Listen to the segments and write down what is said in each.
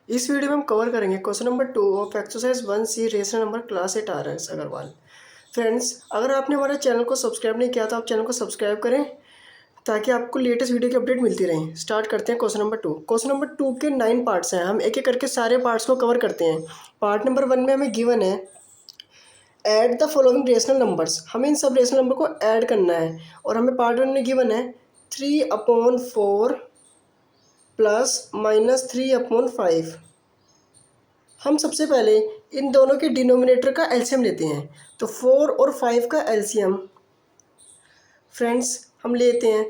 इस वीडियो में हम कवर करेंगे question number 2 of exercise 1C rational number class 8 RS Agarwal. Friends, अगर आपने हमारे चैनल को सब्सक्राइब नहीं किया तो आप चैनल को सब्सक्राइब करें ताकि आपको लेटेस्ट वीडियो की अपडेट मिलती रहे। स्टार्ट करते हैं क्वेश्चन नंबर 2। क्वेश्चन नंबर 2 के 9 पार्ट्स हैं, हम एक एक करके सारे पार्ट्स को कवर करते हैं। पार्ट नंबर 1 में हमें गिवन है add the following rational numbers, हमें इन सब रेशनल नंबर को ऐड करना है। और हमें पार्ट 1 में गिवन है 3/4 प्लस -3/5। हम सबसे पहले इन दोनों के डिनोमिनेटर का एलसीएम लेते हैं। तो 4 और 5 का एलसीएम फ्रेंड्स हम लेते हैं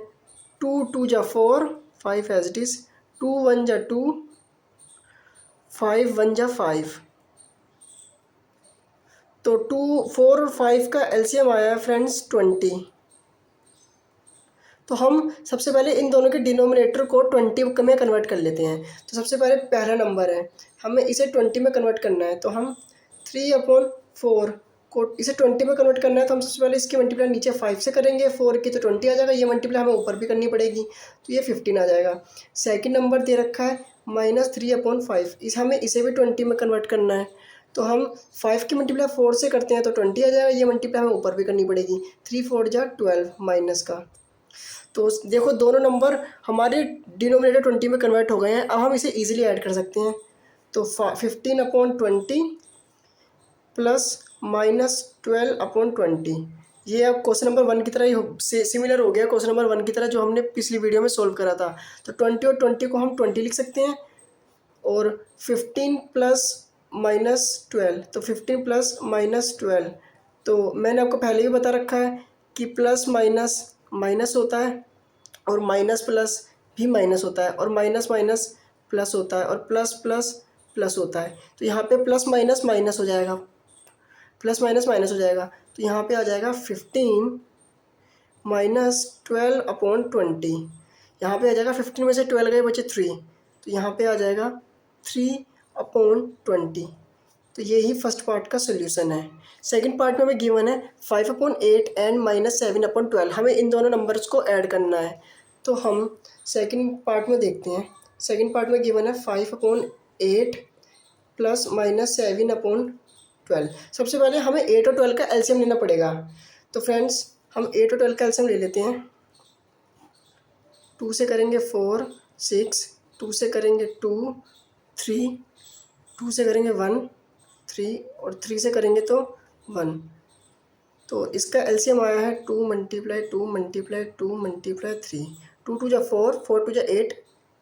2 2 जा 4, 5 एज इट इज़, 2 1 जा 2, 5 1 जा 5। तो 2 4 और 5 का एलसीएम आया है फ्रेंड्स 20। तो हम सबसे पहले इन दोनों के डिनोमिनेटर को 20 में कन्वर्ट कर लेते हैं। तो सबसे पहले पहला नंबर है, हमें इसे 20 में कन्वर्ट करना है। तो हम 3/4 को इसे 20 में कन्वर्ट करना है। तो हम सबसे पहले इसकी मल्टीप्लाई नीचे 5 से करेंगे, 4 की तो 20 आ जाएगा, ये मल्टीप्लाई हमें ऊपर भी करनी पड़ेगी तो ये 15 आ जाएगा। सेकंड नंबर दे रखा है -3/5, हमें इसे भी 20 में कन्वर्ट करना है। तो हम 5 की मल्टीप्लाई 4 से करते हैं तो 20 आ जाएगा, ये मल्टीप्लाई हमें ऊपर भी करनी पड़ेगी। 3 4 जा 12 माइनस का। तो देखो दोनों नंबर हमारे डिनोमिनेटर 20 में कन्वर्ट हो गए हैं। अब हम इसे इजीली ऐड कर सकते हैं। तो 15/20 प्लस -12/20, ये अब क्वेश्चन नंबर 1 की तरह ही सिमिलर हो गया क्वेश्चन नंबर 1 की तरह जो हमने पिछली वीडियो में सोल्व करा था। तो 20 और 20 को हम 20 लिख सकते हैं और 15 प्लस -12, तो 15 प्लस -12। तो मैंने आपको पहले भी बता रखा है कि प्लस माइनस माइनस होता है और माइनस प्लस भी माइनस होता है और माइनस माइनस प्लस होता है और प्लस प्लस प्लस होता है। तो यहाँ पे प्लस माइनस माइनस हो जाएगा, प्लस माइनस माइनस हो जाएगा। तो यहाँ पे आ जाएगा 15 -12/20। यहाँ पे आ जाएगा 15 में से 12 गए बचे 3, तो यहाँ पे आ जाएगा 3/20। तो ये ही फर्स्ट पार्ट का सोल्यूशन है। सेकंड पार्ट में हमें गिवन है 5/8 एंड -7/12, हमें इन दोनों नंबर्स को ऐड करना है। तो हम सेकंड पार्ट में देखते हैं। सेकंड पार्ट में गिवन है 5/8 प्लस -7/12। सबसे पहले हमें 8 और 12 का एलसीएम लेना पड़ेगा। तो फ्रेंड्स हम 8 और 12 का एलसीएम ले लेते हैं। 2 से करेंगे 4 6, 2 से करेंगे 2 3, 2 से करेंगे 1 3 और 3 से करेंगे तो 1। तो इसका एलसीएम आया है 2 × 2 × 2 × 3। 2 2 जा 4, 4 2 जा 8,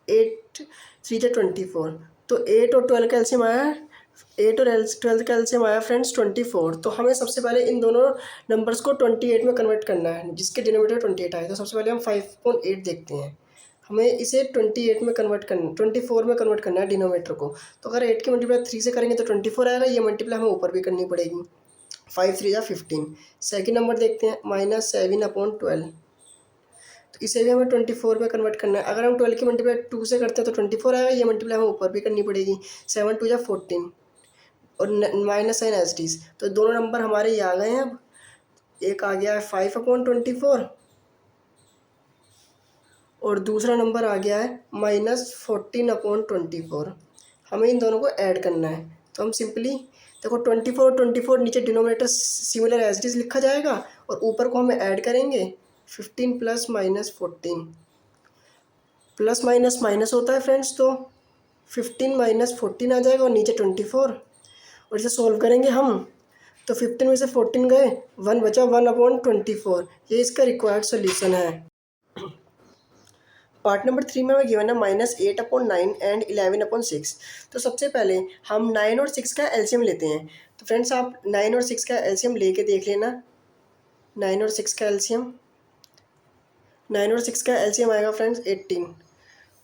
8 3 जा 24। तो 8 और 12 का एलसीएम आया है, 8 और 12 का एलसीएम आया फ्रेंड्स 24। तो हमें सबसे पहले इन दोनों नंबर्स को 28 में कन्वर्ट करना है, जिसके डिनोमिनेटर 28 आए। तो सबसे पहले हम 5/8 देखते हैं, हमें इसे 28 में कन्वर्ट करना, 24 में कन्वर्ट करना है डिनोमिनेटर को। तो अगर 8 की मल्टीप्लाई 3 से करेंगे तो 24 आएगा, ये मल्टीप्लाई हमें ऊपर भी करनी पड़ेगी। 5 3 जा 15। सेकेंड नंबर देखते हैं -7/12, तो इसे भी हमें 24 में कन्वर्ट करना है। अगर हम 12 की मल्टीप्लाई 2 से करते हैं तो 24 आएगा, ये मल्टीप्लाई हमें ऊपर भी करनी पड़ेगी। 7 2 जा 14 और minus sign as it is. तो दोनों नंबर हमारे ये आ गए हैं। अब एक आ गया है 5/24 और दूसरा नंबर आ गया है -14/24। हमें इन दोनों को ऐड करना है। तो हम सिंपली देखो 24 और 24 नीचे denominator similar as it is लिखा जाएगा और ऊपर को हमें ऐड करेंगे 15 प्लस -14। प्लस माइनस माइनस होता है फ्रेंड्स, तो 15 - 14 आ जाएगा और नीचे 24। और इसे सॉल्व करेंगे हम तो 15 में से 14 गए, 1 बचा, 1/24। ये इसका रिक्वायर्ड सोल्यूशन है। पार्ट नंबर 3 में हमें गिवन है -8/9 एंड 11/6। तो सबसे पहले हम 9 और 6 का एलसीएम लेते हैं। तो फ्रेंड्स आप 9 और 6 का एलसीएम लेके देख लेना। 9 और 6 का एलसीएम, 9 और 6 का एलसीएम आएगा फ्रेंड्स 18।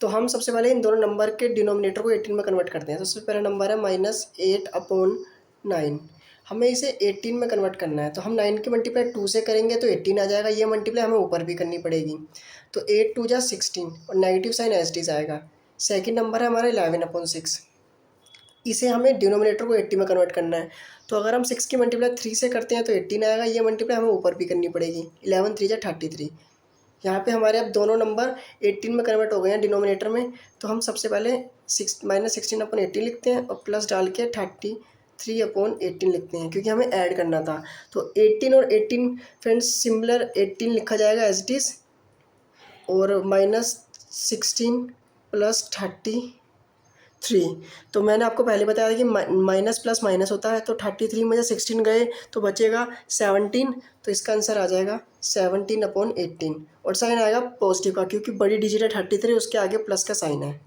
तो हम सबसे पहले इन दोनों नंबर के डिनोमिनेटर को 18 में कन्वर्ट करते हैं। तो सबसे पहला नंबर है -8/9, हमें इसे 18 में कन्वर्ट करना है। तो हम 9 की मल्टीप्लाई 2 से करेंगे तो 18 आ जाएगा, ये मल्टीप्लाई हमें ऊपर भी करनी पड़ेगी। तो 8 2 जा 16 और negative sign as it is आएगा। सेकंड नंबर है हमारा 11/6, इसे हमें डिनोमिनेटर को 80 में कन्वर्ट करना है। तो अगर हम 6 की मल्टीप्लाई 3 से करते हैं तो 18 आएगा, ये मल्टीप्लाई हमें ऊपर भी करनी पड़ेगी। 11 3 जा 33। यहाँ पे हमारे अब दोनों नंबर 18 में कन्वर्ट हो गए हैं डिनोमिनेटर में। तो हम सबसे पहले -16/18 लिखते हैं और प्लस डाल के 33/18 लिखते हैं, क्योंकि हमें ऐड करना था। तो 18 और 18 फ्रेंड्स सिमिलर, 18 लिखा जाएगा एज इट इज़, और -16 + 33। तो मैंने आपको पहले बताया था कि माइनस प्लस माइनस होता है, तो 33 में से 16 गए तो बचेगा 17। तो इसका आंसर आ जाएगा 17/18, और साइन आएगा पॉजिटिव का, क्योंकि बड़ी डिजिट है 33, उसके आगे प्लस का साइन है।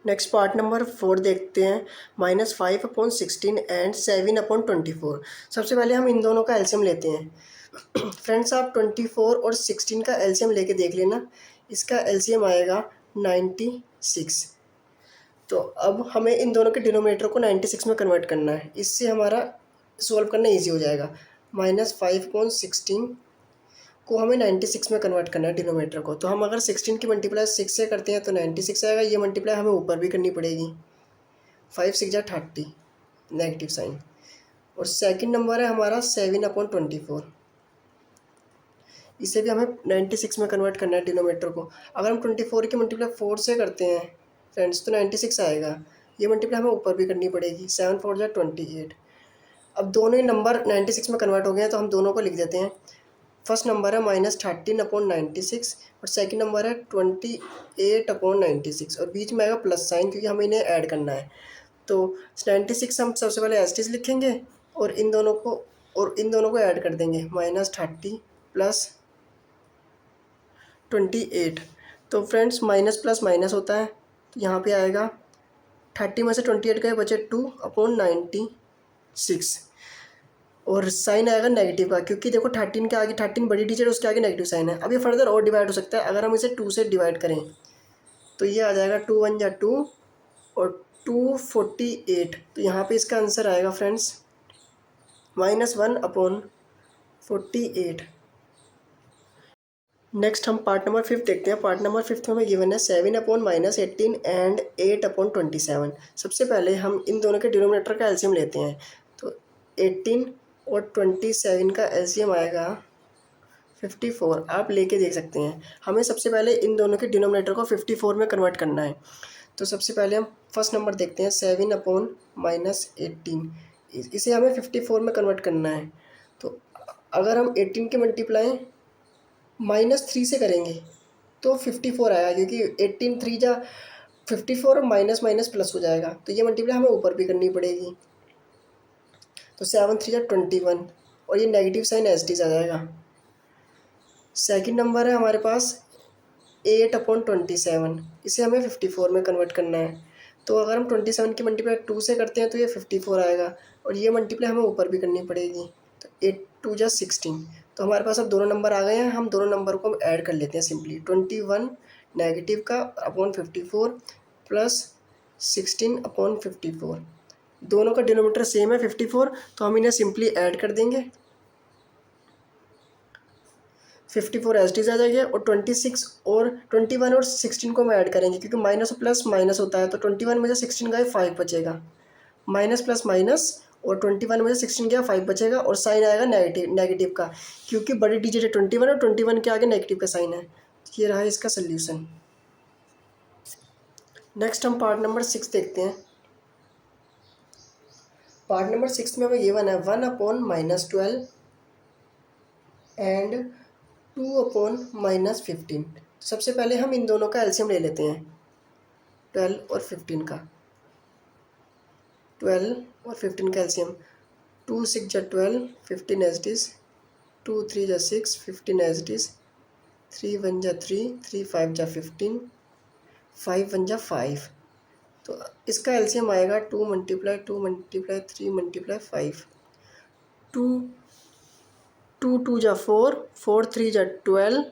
नेक्स्ट पार्ट नंबर 4 देखते हैं, -5/16 एंड 7/24। सबसे पहले हम इन दोनों का एलसीएम लेते हैं। फ्रेंड्स आप 24 और 16 का एलसीएम लेके देख लेना, इसका एलसीएम आएगा 96। तो अब हमें इन दोनों के डिनोमिनेटर को 96 में कन्वर्ट करना है, इससे हमारा सॉल्व करना ईजी हो जाएगा। -5/16 को हमें 96 में कन्वर्ट करना है डिनोमिनेटर को। तो हम अगर 16 की मल्टीप्लाई 6 से करते हैं तो 96 आएगा, ये मल्टीप्लाई हमें ऊपर भी करनी पड़ेगी। 5 6 जा 30, नेगेटिव साइन। और सेकंड नंबर है हमारा 7/24, इसे भी हमें 96 में कन्वर्ट करना है डिनोमिनेटर को। अगर हम 24 की मल्टीप्लाई 4 से करते हैं फ्रेंड्स तो 96 आएगा, ये मल्टीप्लाई हमें ऊपर भी करनी पड़ेगी। 7 4 जा 28। अब दोनों ही नंबर 96 में कन्वर्ट हो गए हैं, तो हम दोनों को लिख देते हैं। फर्स्ट नंबर है -13/96 और सेकंड नंबर है 28/96, और बीच में आएगा प्लस साइन, क्योंकि हमें इन्हें ऐड करना है। तो 96 हम सबसे पहले एज इट इज़ लिखेंगे और इन दोनों को ऐड कर देंगे, -30 + 28। तो फ्रेंड्स माइनस प्लस माइनस होता है, तो यहाँ पे आएगा 30 में से 28 गए, बचे 2/96, और साइन आएगा नेगेटिव का, क्योंकि देखो 13 के आगे 13 बड़ी डिजिट है, उसके आगे नेगेटिव साइन है। अब ये फर्दर और डिवाइड हो सकता है, अगर हम इसे 2 से डिवाइड करें तो ये आ जाएगा 2 1 जा 2 और 248। तो यहाँ पे इसका आंसर आएगा फ्रेंड्स -1/48। नेक्स्ट हम पार्ट नंबर 5 देखते हैं। पार्ट नंबर 5 में हमें गिवन है 7/-18 एंड 8/27। सबसे पहले हम इन दोनों के डिनोमिनेटर का एलसीएम लेते हैं। तो 18 और 27 का एलसीएम आएगा 54। आप लेके देख सकते हैं। हमें सबसे पहले इन दोनों के डिनोमिनेटर को 54 में कन्वर्ट करना है। तो सबसे पहले हम फर्स्ट नंबर देखते हैं, 7/-18, इसे हमें 54 में कन्वर्ट करना है। तो अगर हम 18 की मल्टीप्लाई -3 से करेंगे तो 54 आएगा, क्योंकि 18 3 जा 54 और माइनस माइनस प्लस हो जाएगा, तो ये मल्टीप्लाई हमें ऊपर भी करनी पड़ेगी। तो 7 3 जा 21, और ये negative sign as it is आ जाएगा। सेकंड नंबर है हमारे पास 8/27, इसे हमें 54 में कन्वर्ट करना है। तो अगर हम 27 की मल्टीप्लाई 2 से करते हैं तो ये 54 आएगा, और ये मल्टीप्लाई हमें ऊपर भी करनी पड़ेगी। तो 8 2 जा 16। तो हमारे पास अब दोनों नंबर आ गए हैं, हम दोनों नंबर को ऐड कर लेते हैं सिंपली। 21 नेगेटिव का अपॉन 54 प्लस 16/54। दोनों का डिनोमिनेटर सेम है 54, तो हम इन्हें सिंपली ऐड कर देंगे। 54 एज इट इज़ आ जाएगा, और 21 और 16 को हम ऐड करेंगे, क्योंकि माइनस और प्लस माइनस होता है। तो 21 में से 16 गए 5 बचेगा, माइनस प्लस माइनस, और 21 में से 16 गया 5 बचेगा, और साइन आएगा नेगेटिव का, क्योंकि बड़ी डिजिट है 21 और 21 के आगे नेगेटिव का साइन है। ये रहा इसका सोल्यूशन। नेक्स्ट हम पार्ट नंबर 6 देखते हैं। पार्ट नंबर 6 में हमें ये वन है 1/-12 एंड 2/-15। सबसे पहले हम इन दोनों का एलसीएम ले लेते हैं, 12 और 15 का। 12 और 15 का एलसीएम, 2 6 जा 12, 15 एज इट इज़, 2 3 जा 6, 15 एज इट इज़, 3 1 जा 3, 3 5 जा 15, 5 1 जा 5। तो इसका एलसीएम आएगा 2 × 3 × 5, 2 2 जा 4, 4 3 जा 12,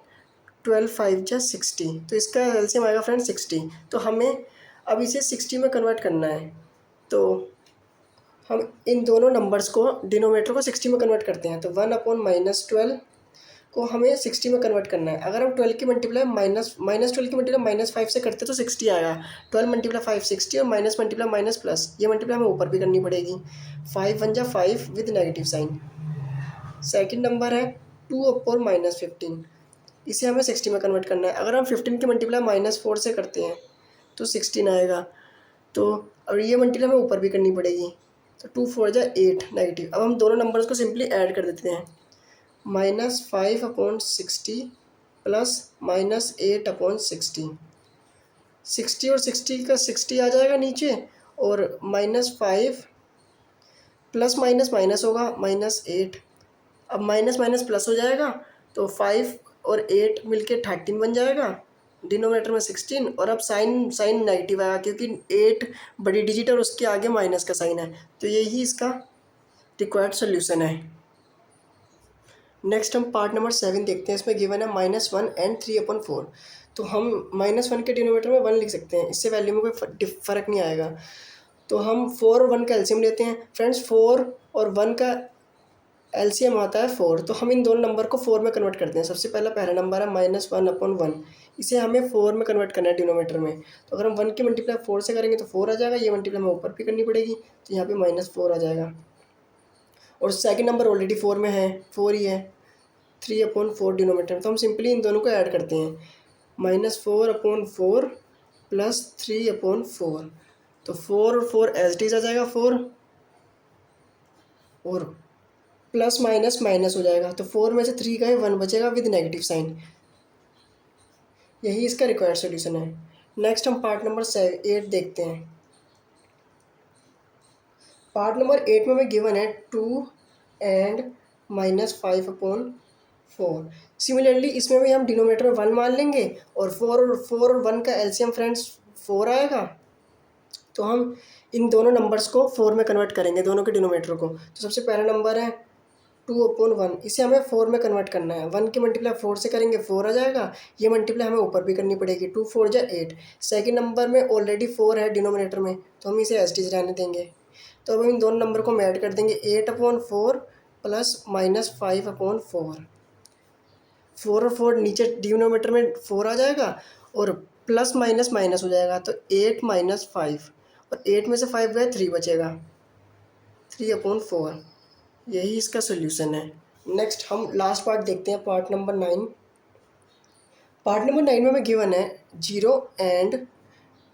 12 5 जा 60। तो इसका एलसीएम आएगा फ्रेंड 60। तो हमें अब इसे 60 में कन्वर्ट करना है। तो हम इन दोनों नंबर्स को, डिनोमिनेटर को 60 में कन्वर्ट करते हैं। तो 1/-12 को हमें 60 में कन्वर्ट करना है। अगर हम 12 की मल्टीप्लाई -12 की मल्टीप्लाई -5 से करते तो 60 आएगा। 12 × 5 60, और माइनस मल्टीप्लाई माइनस प्लस, ये मल्टीप्लाई हमें ऊपर भी करनी पड़ेगी। 5 1 जा 5 with negative sign. Second number है 2/-15, इसे हमें 60 में कन्वर्ट करना है। अगर हम 15 की मल्टीप्लाई -4 से करते हैं तो 16 आएगा। तो अब ये मल्टीप्लाई हमें ऊपर भी करनी पड़ेगी, तो 2 4 जा 8 नेगेटिव। अब हम दोनों नंबर्स को सिंपली ऐड कर देते हैं, -5/60 प्लस -8/60। 60 और 60 का 60 आ जाएगा नीचे, और -5 प्लस माइनस माइनस होगा -8। अब माइनस माइनस प्लस हो जाएगा, तो 5 और 8 मिलके 13 बन जाएगा, डिनोमिनेटर में 16। और अब साइन साइन नेगेटिव आएगा क्योंकि 8 बड़ी डिजिट और उसके आगे माइनस का साइन है। तो यही इसका रिक्वायर्ड सोल्यूशन है। नेक्स्ट हम पार्ट नंबर 7 देखते हैं। इसमें गिवन है -1 एंड 3/4। तो हम -1 के डिनोमिनेटर में 1 लिख सकते हैं, इससे वैल्यू में कोई फ़र्क नहीं आएगा। तो हम 4 और 1 का एलसीएम लेते हैं फ्रेंड्स। 4 और 1 का एलसीएम आता है 4, तो हम इन दोनों नंबर को 4 में कन्वर्ट करते हैं। सबसे पहला नंबर है -1/1, इसे हमें 4 में कन्वर्ट करना है डिनोमिनेटर में। तो अगर हम 1 की मल्टीप्लाई 4 से करेंगे तो 4 आ जाएगा, ये मल्टीप्लाई हमें ऊपर भी करनी पड़ेगी, तो यहाँ पे -4 आ जाएगा। और सेकंड नंबर ऑलरेडी 4 में है, 4 ही है, 3/4 डिनोमिनेटर। तो हम सिंपली इन दोनों को ऐड करते हैं, -4/4 प्लस 3/4। तो 4 और 4 एज इट इज आ जाएगा 4, और प्लस माइनस माइनस हो जाएगा, तो 4 में से 3 का 1 बचेगा विद नेगेटिव साइन। यही इसका रिक्वायर्ड सॉल्यूशन है। नेक्स्ट हम पार्ट नंबर 8 देखते हैं। पार्ट नंबर 8 में हमें गिवन है 2 एंड -5/4। सिमिलरली इसमें भी हम डिनोमिनेटर में 1 मान लेंगे, और 4 और 1 का एलसीएम फ्रेंड्स 4 आएगा। तो हम इन दोनों नंबर्स को 4 में कन्वर्ट करेंगे, दोनों के डिनोमिनेटर को। तो सबसे पहला नंबर है 2/1, इसे हमें 4 में कन्वर्ट करना है। 1 की मल्टीप्लाई 4 से करेंगे 4 आ जाएगा, ये मल्टीप्लाई हमें ऊपर भी करनी पड़ेगी, 2 4 जा 8। सेकेंड नंबर में ऑलरेडी 4 है डिनोमिनेटर में, तो हम इसे एज इट इज रहने देंगे। तो अब हम इन दोनों नंबर को हम ऐड कर देंगे, 8/4 प्लस -5/4। 4 और 4 नीचे डिनोमिनेटर में 4 आ जाएगा, और प्लस माइनस माइनस हो जाएगा, तो 8 - 5, और 8 में से 5 गए 3 बचेगा, 3/4। यही इसका सोल्यूशन है। नेक्स्ट हम लास्ट पार्ट देखते हैं, पार्ट नंबर 9। पार्ट नंबर 9 में हमें गिवन है 0 एंड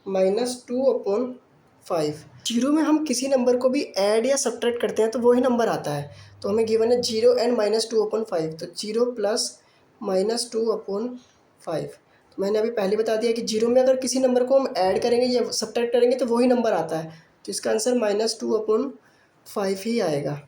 -2/5। 0 में हम किसी नंबर को भी ऐड या सब्ट्रैक्ट करते हैं तो वही नंबर आता है। तो हमें गिवन है 0 एंड -2/5, तो 0 प्लस -2/5। तो मैंने अभी पहले बता दिया कि 0 में अगर किसी नंबर को हम ऐड करेंगे या सब्ट्रैक्ट करेंगे तो वही नंबर आता है। तो इसका आंसर -2/5 ही आएगा।